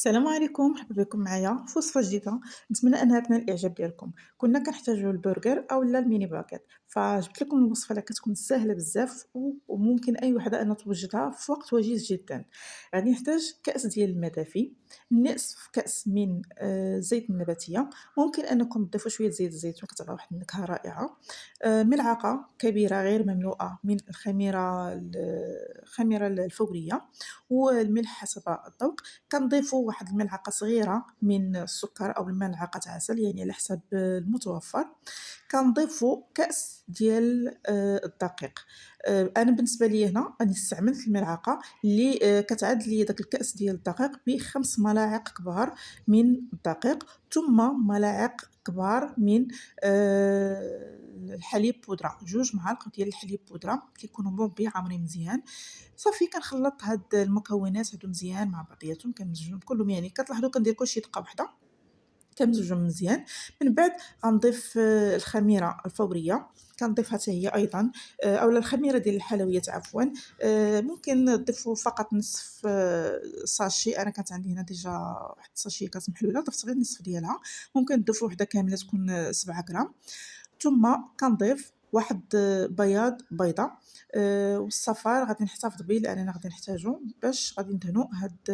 السلام عليكم، مرحبا بكم معايا في وصفة جديدة. نتمنى أنها تنال الإعجاب ديالكم. كنا كنحتاجو البرجر أولا الميني باغيت، فجبت لكم الوصفة اللي كتكون ساهلة بزاف وممكن أي وحدة أنها توجدها في وقت وجيز جدا. غادي نحتاج كأس ديال الماء دافي، نصف كأس من الزيت النباتية، ممكن أنكم تضيفوا شوية زيت الزيتون كتعطي واحد النكهة رائعة. ملعقة كبيرة غير مملوءة من الخميرة الفورية، والملح حسب الذوق. كنضيفوا واحد الملعقة صغيرة من السكر أو ملعقة عسل يعني على حسب المتوفر. كنضيفوا كأس ديال الدقيق. أنا بالنسبة ليا هنا راني استعملت الملعقة اللي كتعادل ليا داك الكأس ديال الدقيق ب5 ملاعق كبار من الدقيق، ثم ملاعق كبار من الحليب بودرة، 2 معالق ديال الحليب بودرة كيكونوا مغليين عامرين مزيان. صافي كنخلّط هاد المكونات هادو مزيان مع بعضياتهم، كنمزجهم كلّهم يعني كتلاحظوا كندير كلشي دقة وحدة، كنمزجهم مزيان. من بعد غنضيف الخميرة الفورية، كنضيفها حتى هي أيضًا، أولا الخميرة ديال الحلويات عفوًا. ممكن تضيفوا فقط نصف ساشي، أنا كانت عندي هنا ديجا واحد الساشية كانت محلولة، ضفت غير النصف ديالها. ممكن تضيفوا وحدة كاملة تكون 7 غرام. ثم كنضيف واحد بياض بيضة، والصفار غادي نحتفظ به لأننا غادي نحتاجو باش غادي ندهنو هاد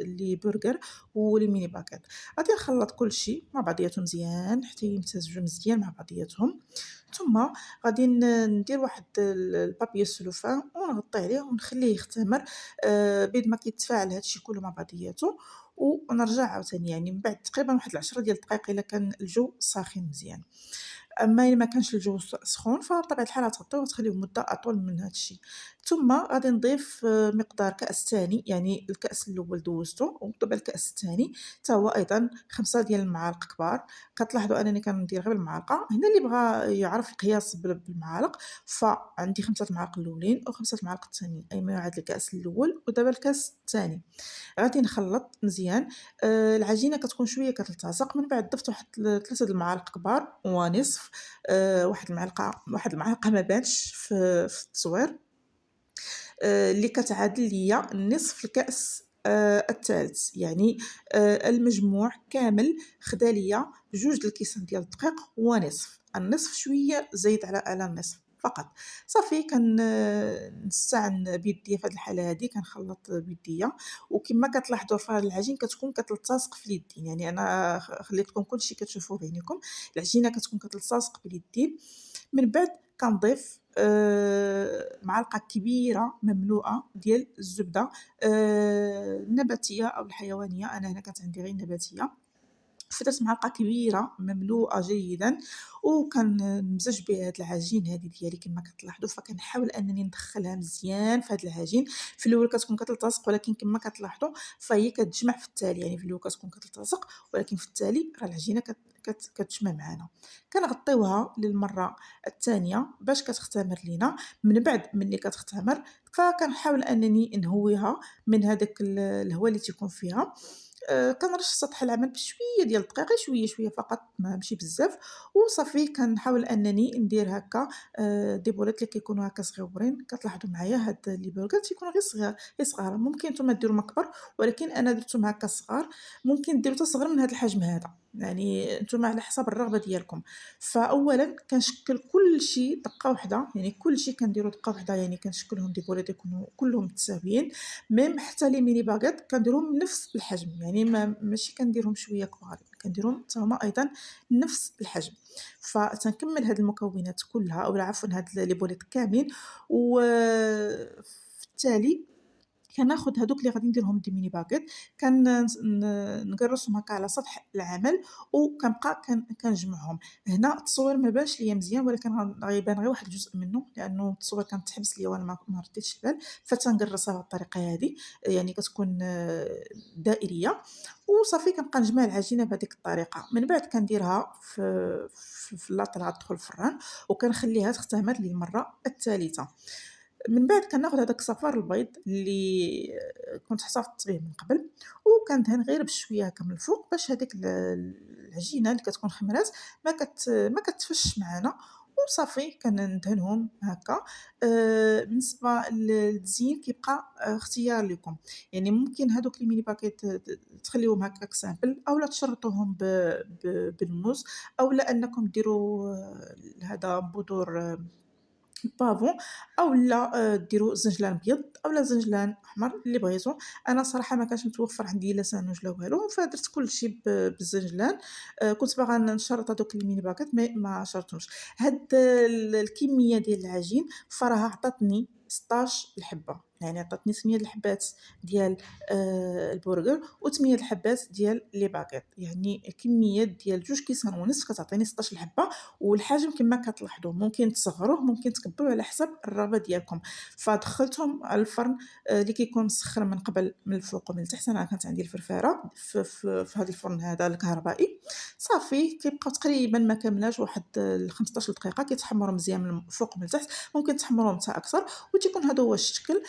لي برجر ولي ميني باكيط. غادي نخلّط كلشي مع بعضياتو مزيان حتى يمتزجو مزيان مع بعضياتهم. ثم غادي ندير واحد البابي السلوفان ونغطي عليه ونخليه يختمر بيد ما كيتفاعل هادشي كلّه مع بعضياتو. ونرجع عاوتاني يعني من بعد تقريبًا واحد 10 ديال الدقايق إلا كان الجو ساخن مزيان. أما إلا ما كانش الجو سخون فبطبيعة الحال غتغطيوه وتخليوه مدة أطول من هاد الشي. ثم غادي نضيف مقدار كأس تاني، يعني الكأس الأول دوزته ودابا الكأس التاني حتى هو أيضًا 5 ديال المعالق كبار. كتلاحظوا أنني كندير غير بالمعلقة، هنا اللي بغا يعرف القياس بالمعالق فعندي 5 المعالق الأولين و5 المعالق التانيين، أي ما يعادل الكأس الأول ودابا الكأس التاني. غادي نخلّط مزيان. العجينة كتكون شوية كتلتصق، من بعد ضفت واحد 3 د المعالق كبار ونصف، واحد المعلقة ما بانش في التصوير، اللي كتعادل ليا نصف الكأس التالت، يعني المجموع كامل خدا ليا 2 د الكيسان ديال الدقيق ونصف، النصف شوية زايد على النصف فقط. صافي نستعن بيديا في هاد الحالة هادي، كنخلّط بيديا، وكما كتلاحظوا فهاد العجين كتكون كتلتصق في اليدين، يعني أنا خليتكم كلشي كتشوفوه بعينيكم، العجينة كتكون كتلتصق باليدين. من بعد كنضيف معلقة كبيرة مملوءة ديال الزبدة النباتية أو الحيوانية، أنا هنا كانت عندي غير النباتية. درت معلقة كبيرة مملوءة جيدًا، وكنمزج بها هاد العجين هادي ديالي كما كتلاحظوا، فكنحاول أنني ندخّلها مزيان في هاد العجين. في الأول كتكون كتلتصق ولكن كما كتلاحظوا فهي كتجمع في التالي، يعني في الأول كتكون كتلتصق ولكن في التالي راه العجينة كتجمع معانا. كنغطيوها للمرة التانية باش كتختمر لينا. من بعد ملي كتختمر فكنحاول أنني نهويها من هذاك الهوا اللي تيكون فيها. كنرش سطح العمل بشوية ديال الدقيق، غير شوية شوية فقط ماشي بزاف. وصافي كنحاول أنني ندير هكا دي بوليط اللي كيكونوا هكا صغيورين. كتلاحظوا معايا هاد لي بورغر تيكونوا غير صغار، ممكن نتوما ديرهم أكبر ولكن أنا درتهم هكا صغار. ممكن ديروا حتى صغر من هاد الحجم هذا، يعني نتوما على حسب الرغبة ديالكم. فأولًا كنشكل كلشي دقة واحدة، يعني كلشي كنديرو دقة واحدة، يعني كنشكلهم دي بوليط يكونوا كلهم متساويين. ميم حتى لي ميني باغيت كنديرهم نفس الحجم، يعني ماشي كنديرهم شوية كبار، كنديرهم حتى هُما أيضًا نفس الحجم. فتنكمّل هاد المكونات كلها أولا عفوًا هاد لي بوليط كاملين. في التالي كناخد هادوك اللي غادي نديرهم دي ميني باغيت، كن نقرصهم هكا على سطح العمل وكنبقى كنجمعهم. هنا التصوير ما بانش ليا مزيان ولكن غيبان غير واحد الجزء منه لأنه التصوير كانت تحبس ليا وأنا ما رديتش البال، فتنقرصها بهاد الطريقة هادي، يعني كتكون دائرية. وصافي كنبقى نجمع العجينة بهاديك الطريقة. من بعد كنديرها في اللاط اللي غتدخل الفران وكنخليها تختمر للمرة التالتة. من بعد كناخد هداك صفار البيض اللي كنت حتفظت به من قبل، وكندهن غير بشوية هكا من الفوق باش هاديك العجينة اللي كتكون خمرات ما كتفش معانا. وصافي كندهنهم هاكا. بالنسبة للتزيين كيبقى اختيار ليكم، يعني ممكن هادوك الmini باكيت تخليوهم هكاك simple أولا تشرطوهم بالموس، أولا أنكم ديروا هذا بذور بافون، أولا ديروا زنجلان بيض أولا زنجلان أحمر اللي بغيتو. أنا صراحة ما كانش متوفر عندي لا سانوج لا والو، فدرت كلشي بالزنجلان. كنت باغا نشرط هادوك الميني باكات مي ما شرطتهمش. هاد الكمية ديال العجين فراها عطاتني 16 الحبة، يعني عطاتني 8 د الحبات ديال البرغر و8 د الحبات ديال لي باكيط، يعني كمية ديال 2 كيسان ونصف كتعطيني 16 الحبة. والحجم كما كتلاحظوا ممكن تصغروه ممكن تكبروه على حسب الرغبه ديالكم. فدخلتهم على الفرن اللي كيكون مسخر من قبل من الفوق ومن التحت. انا كانت عندي الفرفاره في هذا الفرن هذا الكهربائي. صافي كيبقاو تقريبا ما كاملاش واحد 15 دقيقه كيتحمروا مزيان من الفوق ومن التحت، ممكن تحمرهم حتى اكثر وتيكون هذا هو الشكل.